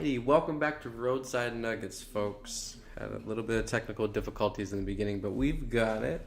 Alrighty, welcome back to Roadside Nuggets, folks. Had a little bit of technical difficulties in the beginning, but we've got it.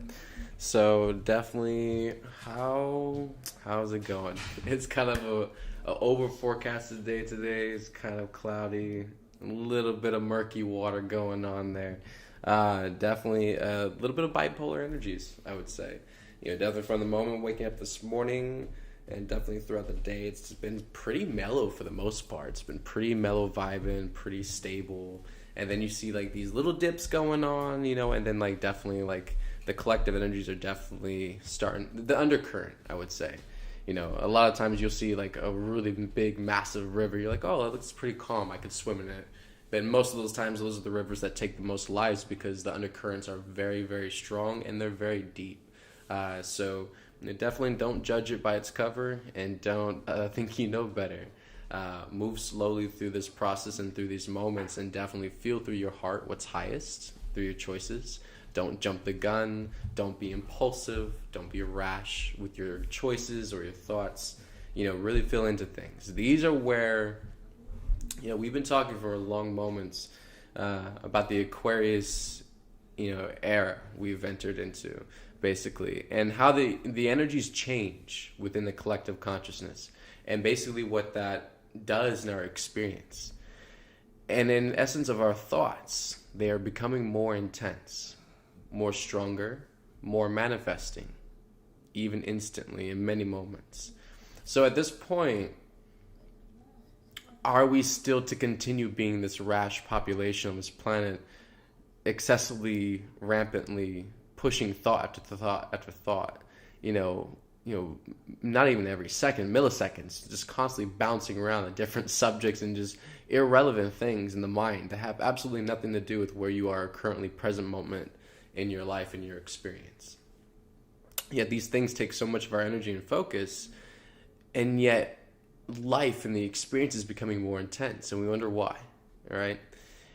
So definitely, how's it going? It's kind of a over forecasted day today. It's kind of cloudy, a little bit of murky water going on there. Definitely a little bit of bipolar energies, I would say. Definitely from the moment waking up this morning. And definitely throughout the day, it's been pretty mellow for the most part. It's been pretty mellow vibing, pretty stable. And then you see like these little dips going on, and then like definitely like the collective energies are definitely starting, the undercurrent, I would say. A lot of times you'll see like a really big, massive river. You're like, oh, that looks pretty calm. I could swim in it. But most of those times, those are the rivers that take the most lives because the undercurrents are very, very strong and they're very deep. So definitely don't judge it by its cover and don't think you know better. Move slowly through this process and through these moments and definitely feel through your heart what's highest through your choices. Don't jump the gun. Don't be impulsive. Don't be rash with your choices or your thoughts. Really feel into things. These are where, we've been talking for long moments about the Aquarius, era we've entered into, basically, and how the energies change within the collective consciousness, and basically what that does in our experience. And in essence of our thoughts, they are becoming more intense, more stronger, more manifesting, even instantly in many moments. So at this point, are we still to continue being this rash population on this planet, excessively, rampantly pushing thought after thought after thought, not even every second, milliseconds, just constantly bouncing around on different subjects and just irrelevant things in the mind that have absolutely nothing to do with where you are currently present moment in your life and your experience. Yet these things take so much of our energy and focus, and yet life and the experience is becoming more intense, and we wonder why, all right?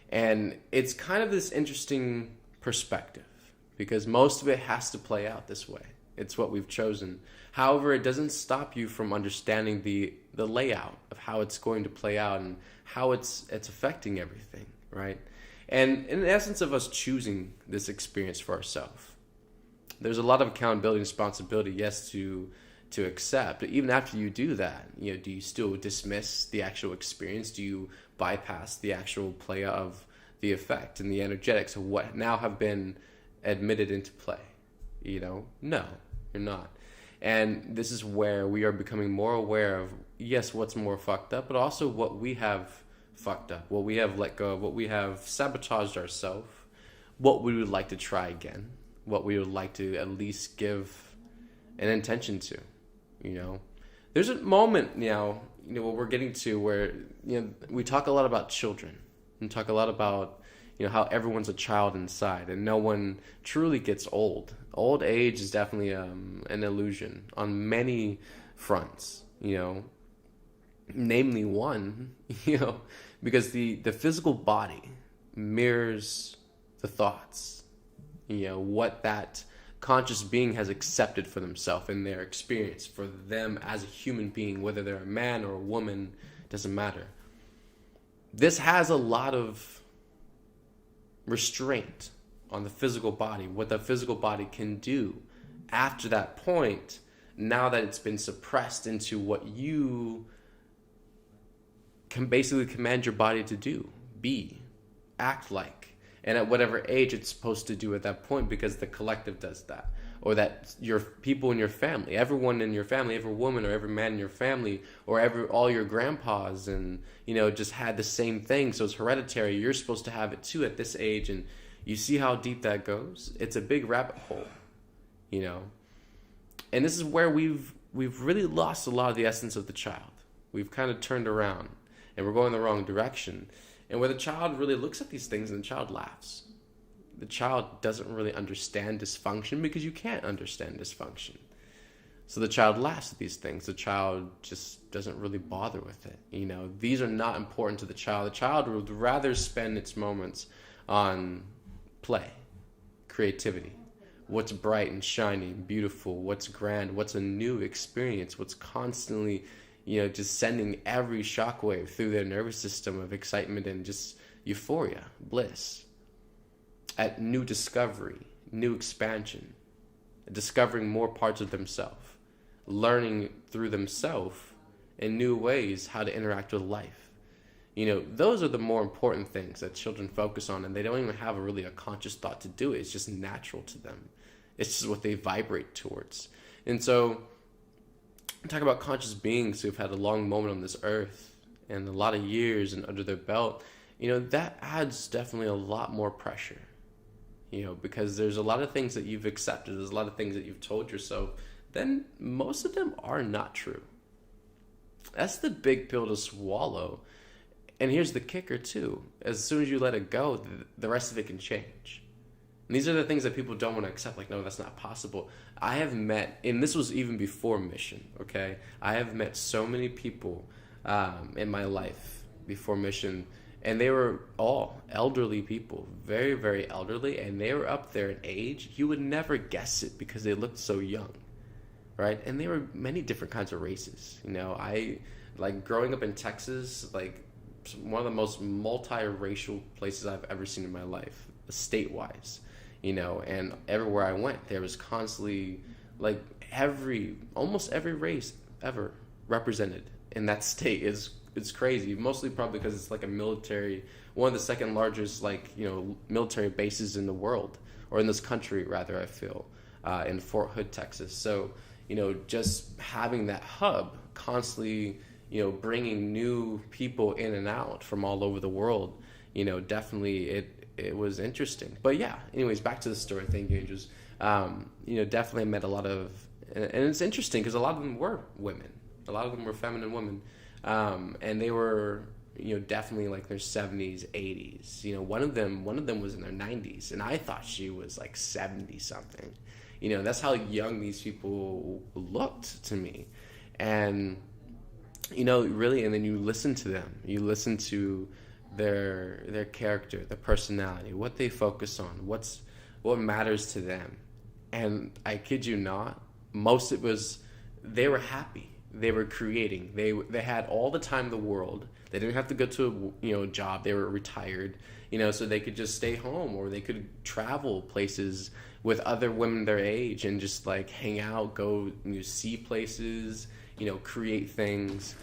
And it's kind of this interesting perspective, because most of it has to play out this way. It's what we've chosen. However, it doesn't stop you from understanding the layout of how it's going to play out and how it's affecting everything, right? And in essence of us choosing this experience for ourselves, there's a lot of accountability and responsibility, yes, to accept. But even after you do that, do you still dismiss the actual experience? Do you bypass the actual play of the effect and the energetics of what now have been admitted into play? No, you're not. And this is where we are becoming more aware of, yes, what's more fucked up, but also what we have fucked up, what we have let go of, what we have sabotaged ourselves, what we would like to try again, what we would like to at least give an intention to. There's a moment now, what we're getting to where, we talk a lot about children and talk a lot about how everyone's a child inside and no one truly gets old. Old age is definitely an illusion on many fronts, namely one, because the physical body mirrors the thoughts, what that conscious being has accepted for themselves in their experience, for them as a human being, whether they're a man or a woman, doesn't matter. This has a lot of restraint on the physical body, what the physical body can do after that point, now that it's been suppressed into what you can basically command your body to do, be, act like, and at whatever age it's supposed to do at that point, because the collective does that, or that your people in your family, everyone in your family, every woman or every man in your family, or all your grandpas, and just had the same thing, so it's hereditary. You're supposed to have it too at this age, and you see how deep that goes. It's a big rabbit hole, and this is where we've really lost a lot of the essence of the child. We've kind of turned around, and we're going the wrong direction. And where the child really looks at these things and the child laughs. The child doesn't really understand dysfunction because you can't understand dysfunction. So the child laughs at these things. The child just doesn't really bother with it. These are not important to the child. The child would rather spend its moments on play, creativity, what's bright and shiny and beautiful, what's grand, what's a new experience, what's constantly just sending every shockwave through their nervous system of excitement and just euphoria, bliss, at new discovery, new expansion, discovering more parts of themselves, learning through themselves in new ways how to interact with life. Those are the more important things that children focus on, and they don't even have a conscious thought to do it. It's just natural to them. It's just what they vibrate towards. And so, talk about conscious beings who've had a long moment on this earth and a lot of years and under their belt, that adds definitely a lot more pressure, because there's a lot of things that you've accepted, there's a lot of things that you've told yourself, then most of them are not true. That's the big pill to swallow. And here's the kicker too. As soon as you let it go, the rest of it can change. And these are the things that people don't want to accept. Like, no, that's not possible. I have met, and this was even before Mission, okay? I have met so many people in my life before Mission, and they were all elderly people, very, very elderly, and they were up there in age. You would never guess it because they looked so young. Right? And there were many different kinds of races. I growing up in Texas, one of the most multiracial places I've ever seen in my life, statewise, and everywhere I went, there was constantly almost every race ever represented in that state. It's crazy, mostly probably because it's like a military, one of the second largest military bases in the world, or in this country rather, I feel, in Fort Hood, Texas. So just having that hub constantly, bringing new people in and out from all over the world, definitely it was interesting. But yeah, anyways, back to the story. Thank you, Angels. Definitely met a lot of, and it's interesting because a lot of them were women. A lot of them were feminine women. And they were, definitely their 70s, 80s. One of them was in their 90s, and I thought she was 70 something. That's how young these people looked to me. And, really, and then you listen to them. You listen to their character, their personality, what they focus on, what matters to them. And I kid you not, most it was, they were happy. They were creating. They had all the time in the world. They didn't have to go to a job. They were retired, so they could just stay home, or they could travel places with other women their age and just hang out, go see places, create things,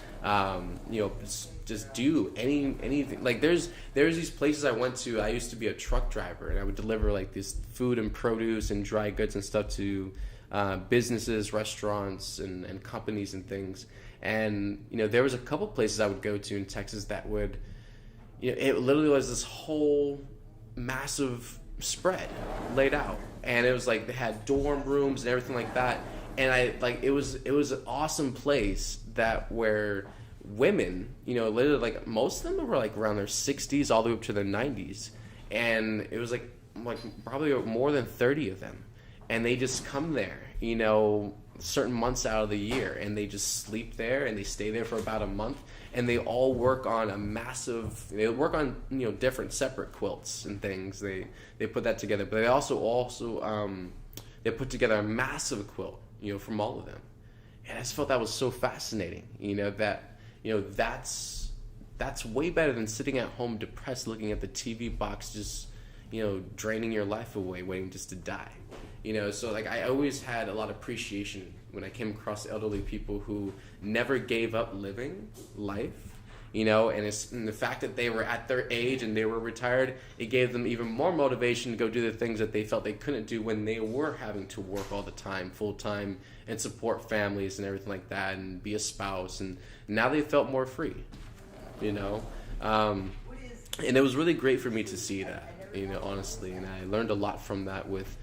just do anything. There's these places I went to. I used to be a truck driver, and I would deliver this food and produce and dry goods and stuff to businesses, restaurants, and companies and things. And there was a couple places I would go to in Texas that would, it literally was this whole massive spread laid out, and it was they had dorm rooms and everything like that. And it was an awesome place where women, literally most of them were like around their 60s all the way up to their 90s, and it was like probably more than 30 of them, and they just come there, certain months out of the year, and they just sleep there and they stay there for about a month, and they all work on different separate quilts and things. They put that together, but they also they put together a massive quilt, from all of them. And I just felt that was so fascinating, that's way better than sitting at home depressed looking at the TV box, just draining your life away, waiting just to die. So I always had a lot of appreciation when I came across elderly people who never gave up living life, and the fact that they were at their age and they were retired, it gave them even more motivation to go do the things that they felt they couldn't do when they were having to work all the time, full time, and support families and everything like that, and be a spouse. And now they felt more free, and it was really great for me to see that, honestly. And I learned a lot from that with,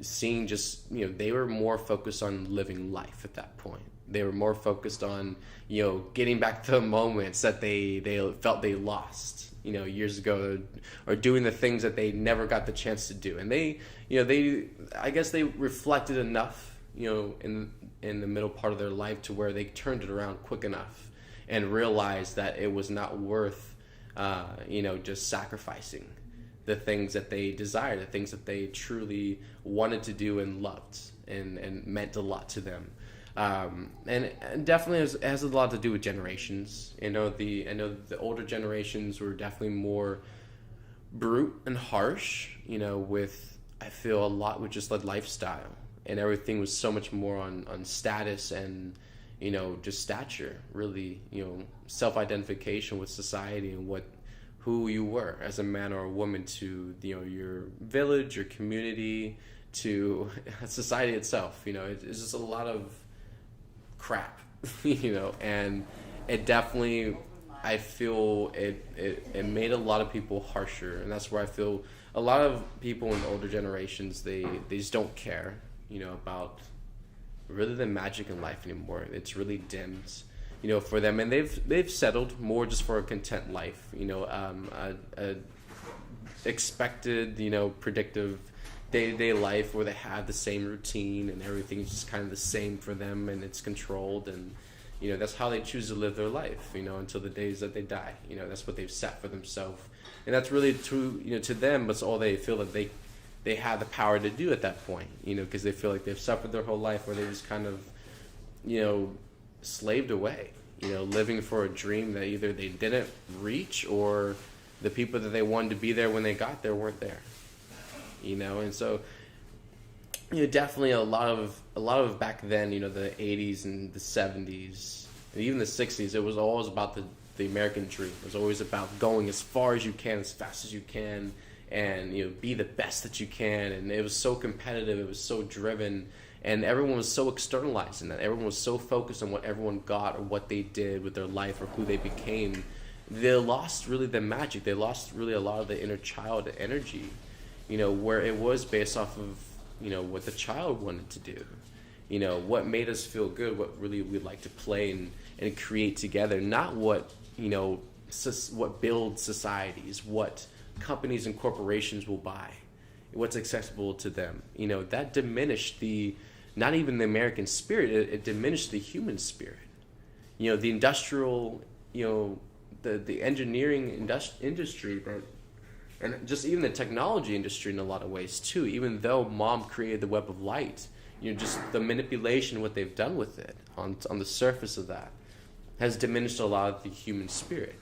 seeing just, they were more focused on living life at that point. They were more focused on, getting back to the moments that they felt they lost, years ago, or doing the things that they never got the chance to do. And I guess they reflected enough, in the middle part of their life to where they turned it around quick enough and realized that it was not worth, just sacrificing the things that they desired, the things that they truly wanted to do and loved and meant a lot to them. And definitely has a lot to do with generations. I know the older generations were definitely more brute and harsh. With I feel a lot with just like lifestyle, and everything was so much more on status and just stature, really, self identification with society and who you were as a man or a woman to your village, your community, to society itself. It's just a lot of crap, and it definitely, I feel it made a lot of people harsher, and that's where I feel a lot of people in the older generations, they just don't care, about really the magic in life anymore. It's really dimmed, for them, and they've settled more just for a content life, a expected, predictive day-to-day life where they have the same routine and everything's just kind of the same for them, and it's controlled, and that's how they choose to live their life, until the days that they die. That's what they've set for themselves, and that's really true, to them. But it's all they feel that they have the power to do at that point, because they feel like they've suffered their whole life, where they just kind of, slaved away, living for a dream that either they didn't reach, or the people that they wanted to be there when they got there weren't there. And so, definitely a lot of back then, the 80s and the 70s, and even the 60s, it was always about the American dream. It was always about going as far as you can, as fast as you can, and, be the best that you can. And it was so competitive, it was so driven, and everyone was so externalizing that. Everyone was so focused on what everyone got or what they did with their life or who they became. They lost really the magic. They lost really a lot of the inner child energy, where it was based off of, what the child wanted to do, what made us feel good, what really we'd like to play and create together, not what, what builds societies, what companies and corporations will buy, what's accessible to them. That diminished not even the American spirit, it diminished the human spirit. The industrial, the engineering industry, and just even the technology industry in a lot of ways too, even though mom created the web of light, just the manipulation, what they've done with it on the surface of that has diminished a lot of the human spirit,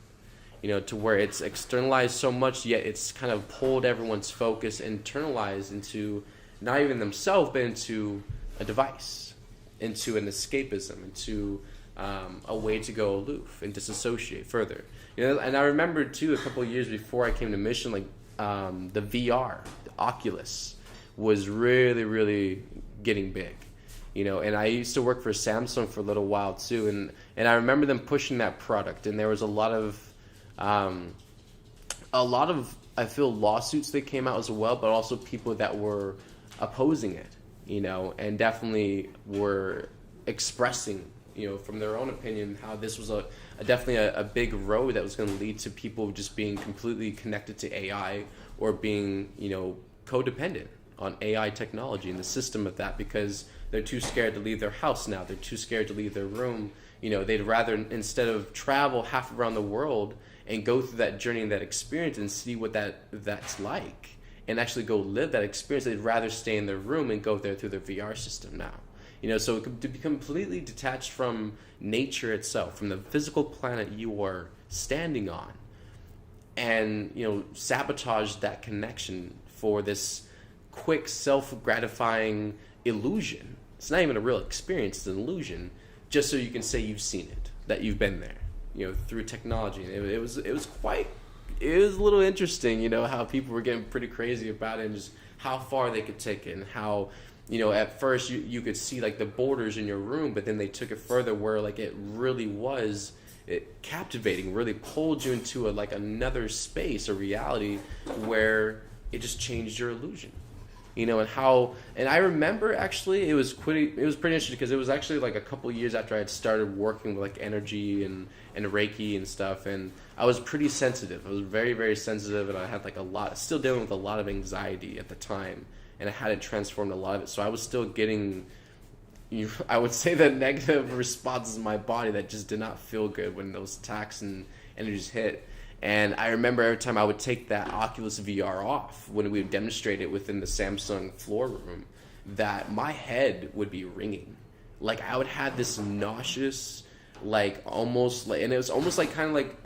to where it's externalized so much, yet it's kind of pulled everyone's focus internalized into not even themselves, but into a device, into an escapism, into a way to go aloof and disassociate further. And I remember too, a couple of years before I came to Mission, like the VR, the Oculus, was really, really getting big. And I used to work for Samsung for a little while too, and I remember them pushing that product, and there was a lot of I feel lawsuits that came out as well, but also people that were opposing it, and definitely were expressing, from their own opinion, how this was definitely a big road that was going to lead to people just being completely connected to AI, or being, codependent on AI technology and the system of that, because they're too scared to leave their house now. They're too scared to leave their room. They'd rather, instead of travel half around the world and go through that journey and that experience and see what that's like, and actually go live that experience, they'd rather stay in their room and go there through their VR system now. So to be completely detached from nature itself, from the physical planet you are standing on, and, sabotage that connection for this quick, self-gratifying illusion. It's not even a real experience, it's an illusion, just so you can say you've seen it, that you've been there, through technology. And it was a little interesting, how people were getting pretty crazy about it, and just how far they could take it, and how, at first you could see like the borders in your room, but then they took it further where like it really was captivating, really pulled you into another space, a reality where it just changed your illusion. And I remember actually it was pretty interesting, because it was actually like a couple of years after I had started working with like energy and Reiki and stuff, and I was pretty sensitive. I was very, very sensitive, and I had still dealing with a lot of anxiety at the time, and I hadn't transformed a lot of it. So I was still getting, I would say, the negative responses in my body that just did not feel good when those attacks and energies hit. And I remember every time I would take that Oculus VR off, when we would demonstrate it within the Samsung floor room, that my head would be ringing like I would have this nauseous, like almost like, and it was almost like kind of like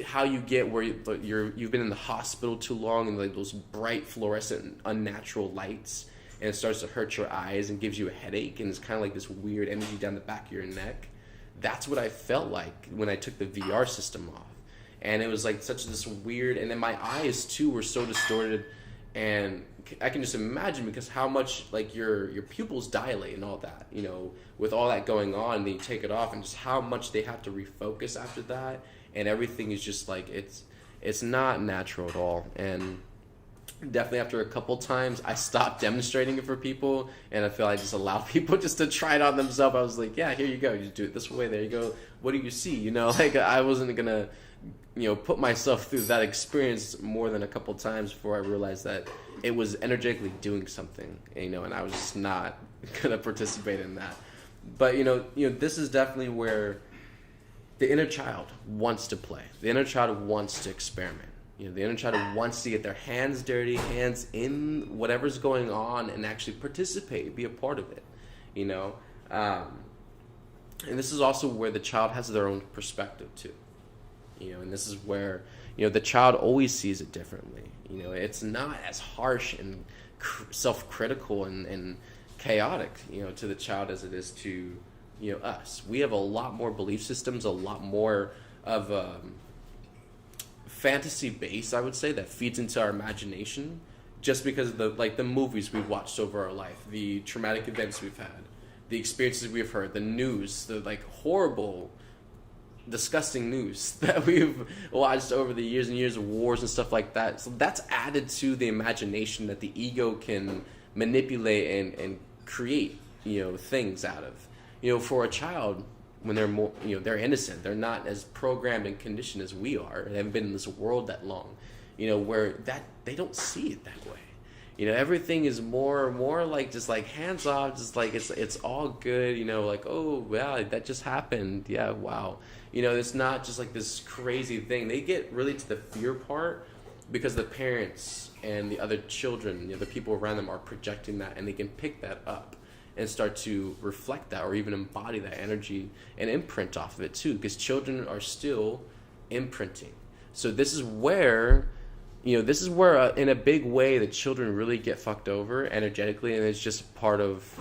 how you get where you've been in the hospital too long and like those bright fluorescent unnatural lights, and it starts to hurt your eyes and gives you a headache, and it's kind of like this weird energy down the back of your neck. That's what I felt like when I took the VR system off. And it was like such this weird, and then my eyes too were so distorted, and I can just imagine because how much like your pupils dilate and all that, you know, with all that going on, then you take it off and just how much they have to refocus after that, and everything is just like it's not natural at all. And definitely after a couple times I stopped demonstrating it for people, and I feel I just allow people just to try it on themselves. I was like, yeah, here you go, you just do it this way, there you go, what do you see, you know, like I wasn't gonna, you know, put myself through that experience more than a couple times before I realized that it was energetically doing something, you know, and I was just not gonna participate in that. But you know, this is definitely where the inner child wants to play. The inner child wants to experiment. You know, the inner child wants to get their hands dirty, hands in whatever's going on, and actually participate, be a part of it. You know, and this is also where the child has their own perspective too. You know, and this is where, you know, the child always sees it differently. You know, it's not as harsh and self-critical and chaotic, you know, to the child as it is to, you know, us. We have a lot more belief systems, a lot more of fantasy base, I would say, that feeds into our imagination just because of the movies we've watched over our life, the traumatic events we've had, the experiences we've heard, the news, the like horrible, disgusting news that we've watched over the years and years of wars and stuff like that. So that's added to the imagination that the ego can manipulate and create, you know, things out of. You know, for a child, when they're more, you know, they're innocent, they're not as programmed and conditioned as we are. They haven't been in this world that long, you know, where that they don't see it that way. You know, everything is more like just like hands off, just like it's all good, you know, like, oh wow, that just happened, yeah, wow. You know, it's not just like this crazy thing. They get really to the fear part because the parents and the other children, you know, the people around them are projecting that, and they can pick that up and start to reflect that or even embody that energy and imprint off of it too, because children are still imprinting. So this is where, you know, in a big way the children really get fucked over energetically, and it's just part of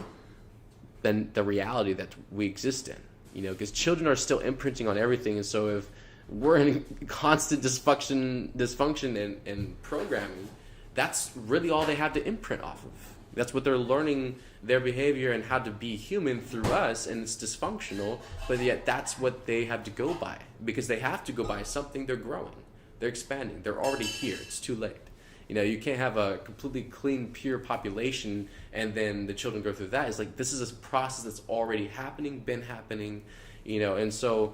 the reality that we exist in. You know, because children are still imprinting on everything, and so if we're in constant dysfunction and programming, that's really all they have to imprint off of. That's what they're learning, their behavior and how to be human through us, and it's dysfunctional, but yet that's what they have to go by, because they have to go by something. They're growing, they're expanding, they're already here, it's too late. You know, you can't have a completely clean, pure population and then the children go through that. It's like, this is a process that's already happening, been happening, you know, and so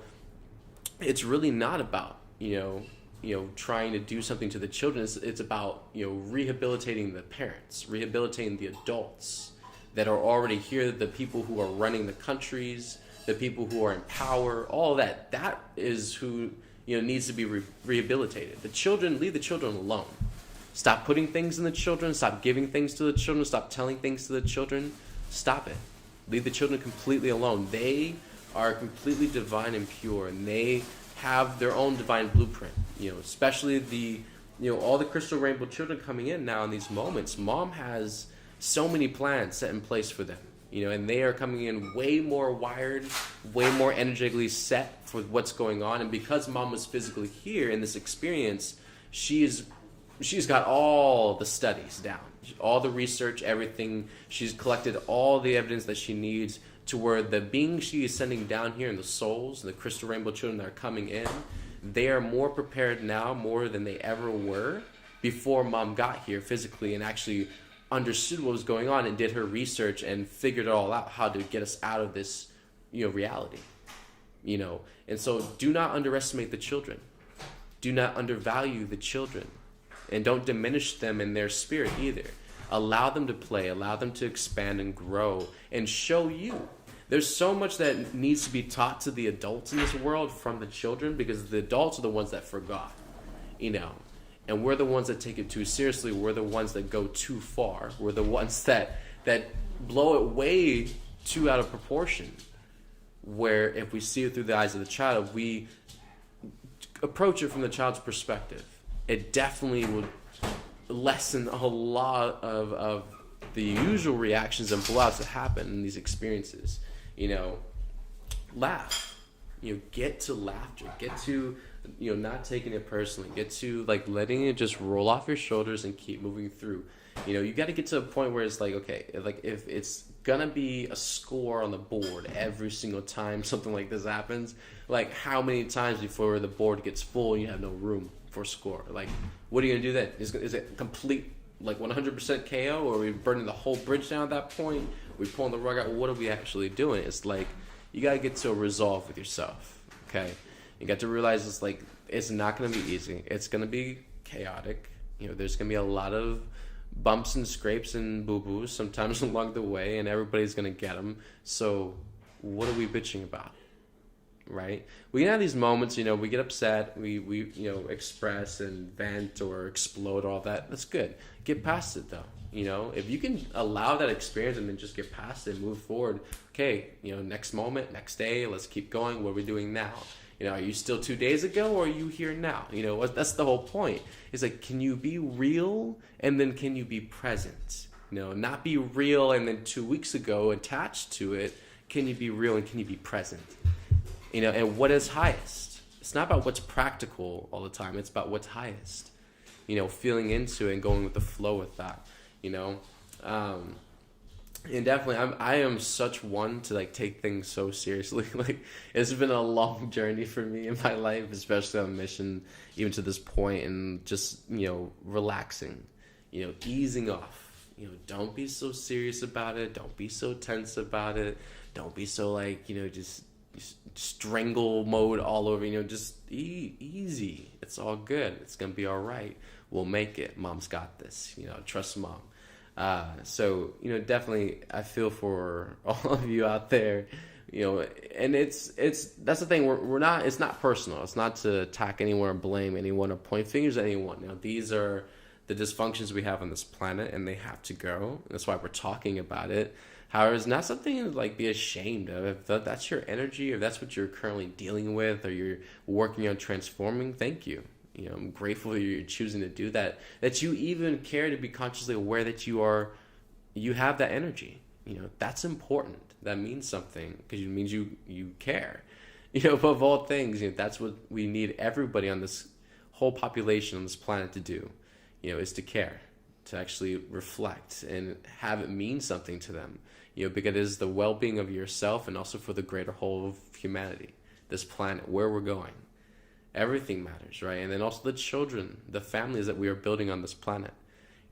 it's really not about, you know, trying to do something to the children. It's about, you know, rehabilitating the parents, rehabilitating the adults that are already here, the people who are running the countries, the people who are in power, all that. That is who, you know, needs to be rehabilitated. The children, leave the children alone. Stop putting things in the children. Stop giving things to the children. Stop telling things to the children. Stop it. Leave the children completely alone. They are completely divine and pure, and they have their own divine blueprint. You know, especially all the crystal rainbow children coming in now in these moments. Mom has so many plans set in place for them. You know, and they are coming in way more wired, way more energetically set for what's going on. And because Mom was physically here in this experience, she's got all the studies down, all the research, everything. She's collected all the evidence that she needs to where the beings she is sending down here, and the souls, and the crystal rainbow children that are coming in, they are more prepared now, more than they ever were before Mom got here physically and actually understood what was going on and did her research and figured it all out, how to get us out of this, you know, reality. You know, and so do not underestimate the children. Do not undervalue the children. And don't diminish them in their spirit either. Allow them to play, allow them to expand and grow and show you. There's so much that needs to be taught to the adults in this world from the children, because the adults are the ones that forgot, you know. And we're the ones that take it too seriously. We're the ones that go too far. We're the ones that blow it way too out of proportion. Where if we see it through the eyes of the child, we approach it from the child's perspective. It definitely would lessen a lot of the usual reactions and blowouts that happen in these experiences. Laugh. Get to laughter. Get to not taking it personally. Get to like letting it just roll off your shoulders and keep moving through. You got to get to a point where it's like, okay, like if it's gonna be a score on the board every single time something like this happens, like how many times before the board gets full and you have no room for a score? Like, what are you gonna do then? Is it complete like 100% KO, or are we burning the whole bridge down at that point? Are we pulling the rug out? What are we actually doing? It's like you gotta get to a resolve with yourself. Okay, you got to realize it's like it's not gonna be easy. It's gonna be chaotic. There's gonna be a lot of bumps and scrapes and boo-boos sometimes along the way, and everybody's gonna get them. So what are we bitching about, right? We can have these moments, we get upset, we express and vent or explode, all that. That's good. Get past it though. If you can allow that experience and then just get past it, move forward. Okay, next moment, next day, let's keep going. What are we doing now? Are you still 2 days ago, or are you here now? That's the whole point. It's like, can you be real and then can you be present? Not be real and then 2 weeks ago attached to it. Can you be real and can you be present? And what is highest? It's not about what's practical all the time. It's about what's highest. Feeling into it and going with the flow with that. And definitely, I am such one to like take things so seriously. Like, it's been a long journey for me in my life, especially on mission, even to this point, and just relaxing, easing off. Don't be so serious about it. Don't be so tense about it. Don't be so like just strangle mode all over. Just easy. It's all good. It's gonna be all right. We'll make it. Mom's got this. Trust mom. So definitely I feel for all of you out there, and it's that's the thing, we're not, it's not personal. It's not to attack anyone or blame anyone or point fingers at anyone. These are the dysfunctions we have on this planet, and they have to go. That's why we're talking about it. However, it's not something to like be ashamed of. If that's your energy, or that's what you're currently dealing with, or you're working on transforming, thank you. I'm grateful you're choosing to do that. That you even care to be consciously aware that you have that energy. That's important. That means something, because it means you care. Above all things, that's what we need everybody on this whole population on this planet to do. Is to care, to actually reflect and have it mean something to them. Because it is the well-being of yourself and also for the greater whole of humanity, this planet, where we're going. Everything matters, right? And then also the children, the families that we are building on this planet.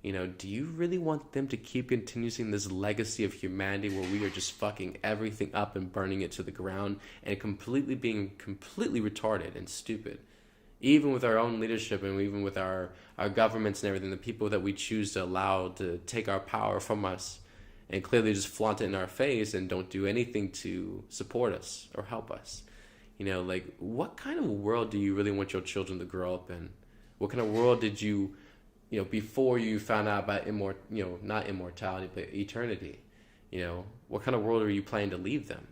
Do you really want them to keep continuing this legacy of humanity where we are just fucking everything up and burning it to the ground and being completely retarded and stupid? Even with our own leadership and even with our governments and everything, the people that we choose to allow to take our power from us and clearly just flaunt it in our face and don't do anything to support us or help us. Like, what kind of world do you really want your children to grow up in? What kind of world did you, before you found out about not immortality, but eternity? What kind of world are you planning to leave them?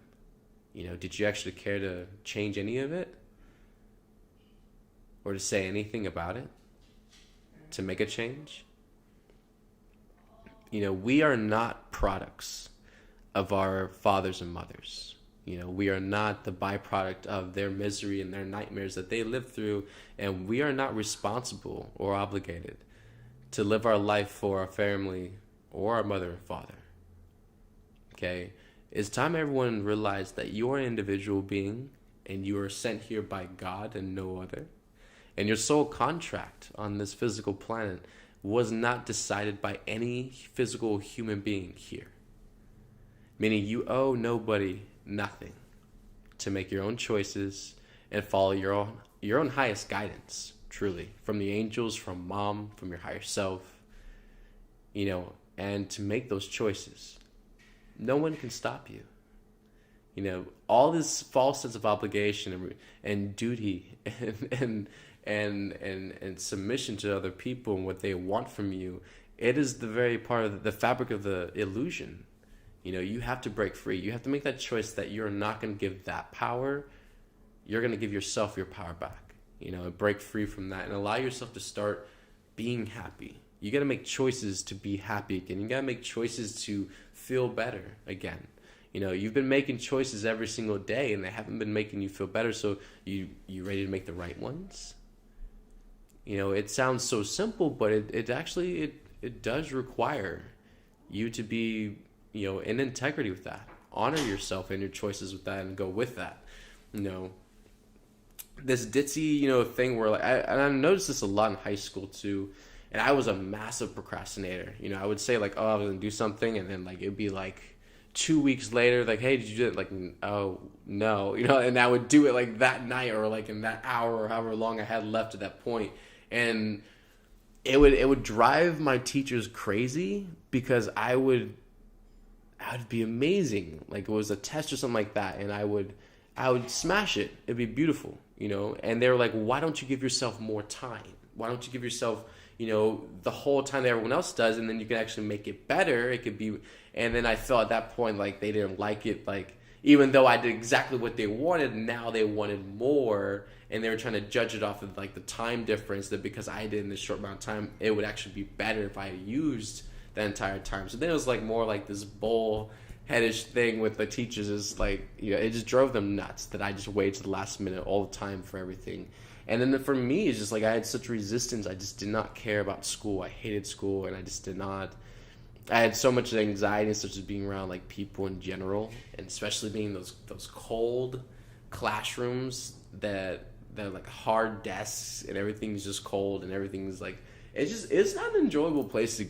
Did you actually care to change any of it? Or to say anything about it? To make a change? We are not products of our fathers and mothers. We are not the byproduct of their misery and their nightmares that they lived through, and we are not responsible or obligated to live our life for our family or our mother and father. Okay? It's time everyone realized that you are an individual being, and you are sent here by God and no other. And your sole contract on this physical planet was not decided by any physical human being here. Meaning you owe nobody nothing to make your own choices and follow your own highest guidance, truly, from the angels, from mom, from your higher self, and to make those choices. No one can stop you. All this false sense of obligation and duty and submission to other people and what they want from you, it is the very part of the fabric of the illusion. You have to break free. You have to make that choice that you're not going to give that power. You're going to give yourself your power back, and break free from that and allow yourself to start being happy. You got to make choices to be happy again. You got to make choices to feel better again. You've been making choices every single day and they haven't been making you feel better. So you ready to make the right ones? It sounds so simple, but it actually does require you to be, in integrity with that. Honor yourself and your choices with that and go with that. This ditzy, thing where I noticed this a lot in high school too. And I was a massive procrastinator. I would say I was going to do something and then it'd be 2 weeks later, hey, did you do it? Oh, no, and I would do it that night or in that hour or however long I had left at that point. And it would drive my teachers crazy because I would be amazing. It was a test or something like that. And I would smash it. It'd be beautiful, and they were like, why don't you give yourself more time? Why don't you give yourself, the whole time that everyone else does, and then you can actually make it better. It could be, and then I felt at that point they didn't like it. Even though I did exactly what they wanted, now they wanted more, and they were trying to judge it off of the time difference, that because I did in this short amount of time, it would actually be better if I had used the entire time. So then it was more this bull-headish thing with the teachers. Is it just drove them nuts that I just waited to the last minute all the time for everything. And then for me, it's just I had such resistance. I just did not care about school. I hated school, and I just did not. I had so much anxiety, such as being around people in general, and especially being those cold classrooms that they're hard desks and everything's just cold and everything's it's not an enjoyable place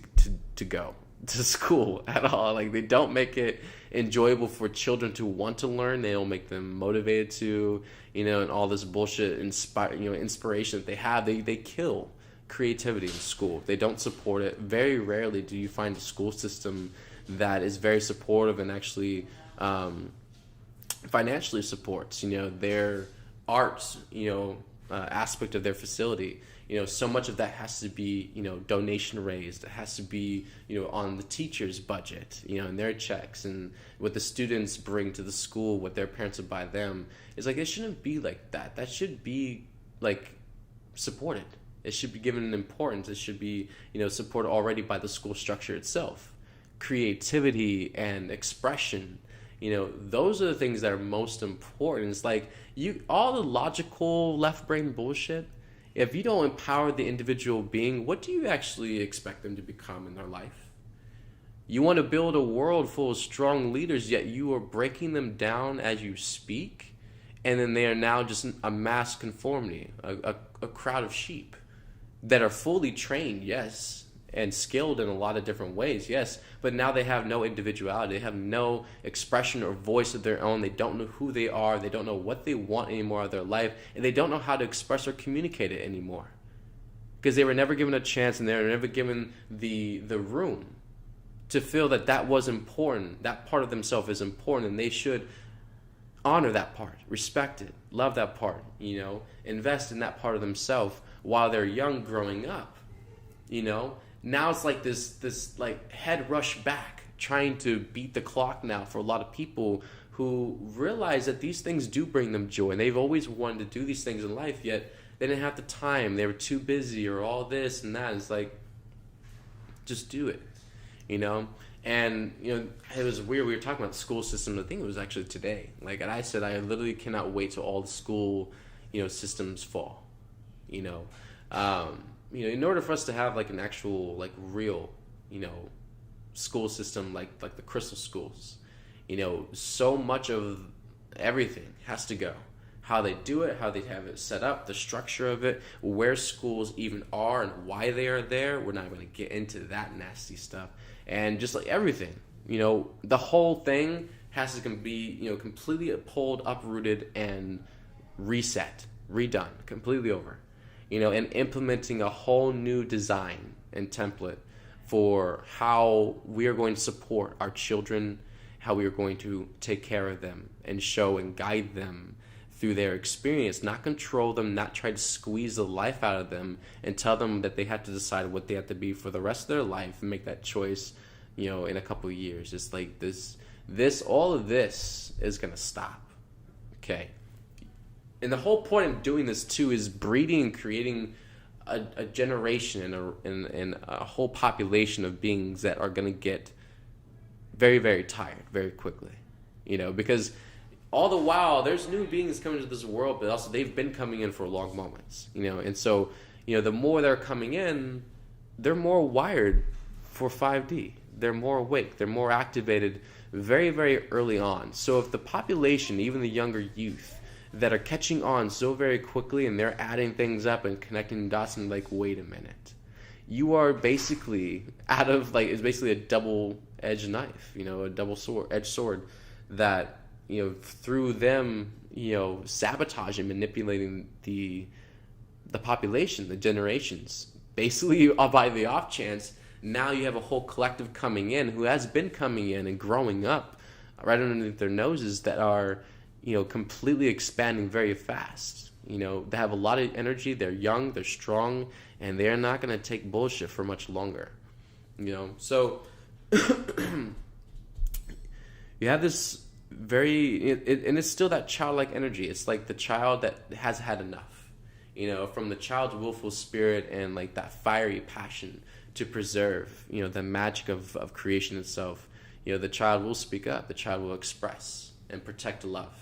to go to school at all. They don't make it enjoyable for children to want to learn. They don't make them motivated to, and all this bullshit inspiration that they have. They kill creativity in school. They don't support it. Very rarely do you find a school system that is very supportive and actually financially supports their arts aspect of their facility. So much of that has to be donation raised. It has to be on the teacher's budget, and their checks, and what the students bring to the school, what their parents would buy them. It's it shouldn't be like that. That should be supported. It should be given an importance. It should be, supported already by the school structure itself. Creativity and expression, those are the things that are most important. It's all the logical left brain bullshit. If you don't empower the individual being, what do you actually expect them to become in their life? You want to build a world full of strong leaders, yet you are breaking them down as you speak, and then they are now just a mass conformity, a crowd of sheep that are fully trained, yes, and skilled in a lot of different ways, yes, but now they have no individuality. They have no expression or voice of their own. They don't know who they are. They don't know what they want anymore of their life, and they don't know how to express or communicate it anymore because they were never given a chance, and they were never given the room to feel that was important. That part of themselves is important, and they should honor that part, respect it, love that part, invest in that part of themselves while they're young growing up, Now it's this head rush back, trying to beat the clock now for a lot of people who realize that these things do bring them joy, and they've always wanted to do these things in life, yet they didn't have the time. They were too busy or all this and that. It's just do it, And, it was weird. We were talking about the school system. I think it was actually today. And I said, I literally cannot wait till all the school, systems fall, in order for us to have an actual real school system like the Crystal schools, so much of everything has to go. How they do it, how they have it set up, the structure of it, where schools even are and why they are there. We're not going to get into that nasty stuff. And just everything, the whole thing has to be completely pulled, uprooted, and reset, redone, completely over. And implementing a whole new design and template for how we are going to support our children, how we are going to take care of them and show and guide them through their experience, not control them, not try to squeeze the life out of them and tell them that they have to decide what they have to be for the rest of their life and make that choice in a couple of years. It's like all of this is gonna stop. Okay. And the whole point of doing this too is breeding and creating a generation and a whole population of beings that are gonna get very, very tired very quickly. Because all the while there's new beings coming to this world, but also they've been coming in for long moments. And so the more they're coming in, they're more wired for 5D. They're more awake. They're more activated very, very early on. So if the population, even the younger youth, that are catching on so very quickly and they're adding things up and connecting dots and like, wait a minute, you are basically it's basically a double-edged knife, a double-edged sword that, through them, sabotaging, manipulating the population, the generations, basically by the off chance, now you have a whole collective coming in who has been coming in and growing up right underneath their noses that are, completely expanding very fast. They have a lot of energy, they're young, they're strong, and they're not going to take bullshit for much longer. So you have this and it's still that childlike energy. It's like the child that has had enough, from the child's willful spirit and like that fiery passion to preserve, the magic of creation itself. The child will speak up, the child will express and protect love.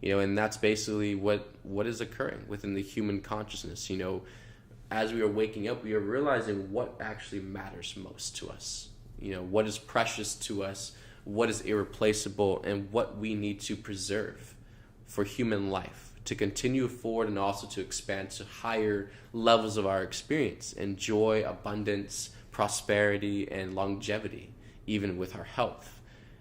And that's basically what is occurring within the human consciousness. As we are waking up, we are realizing what actually matters most to us. What is precious to us, what is irreplaceable, and what we need to preserve for human life to continue forward and also to expand to higher levels of our experience and joy, abundance, prosperity, and longevity, even with our health.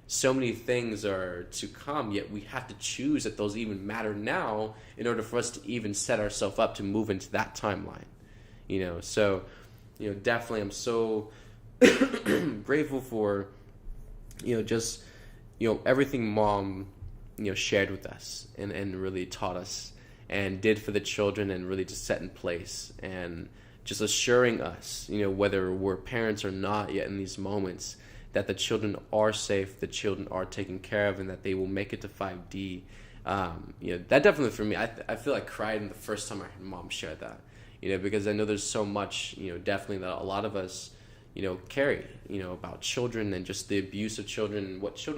So many things are to come, yet we have to choose that those even matter now in order for us to even set ourselves up to move into that timeline. So definitely I'm so grateful for just everything Mom shared with us and really taught us and did for the children and really just set in place and just assuring us, whether we're parents or not yet in these moments, that the children are safe, the children are taken care of, and that they will make it to 5D. That definitely for me, I feel like cried the first time I heard Mom share that, because I know there's so much, definitely that a lot of us, carry, about children and just the abuse of children and what children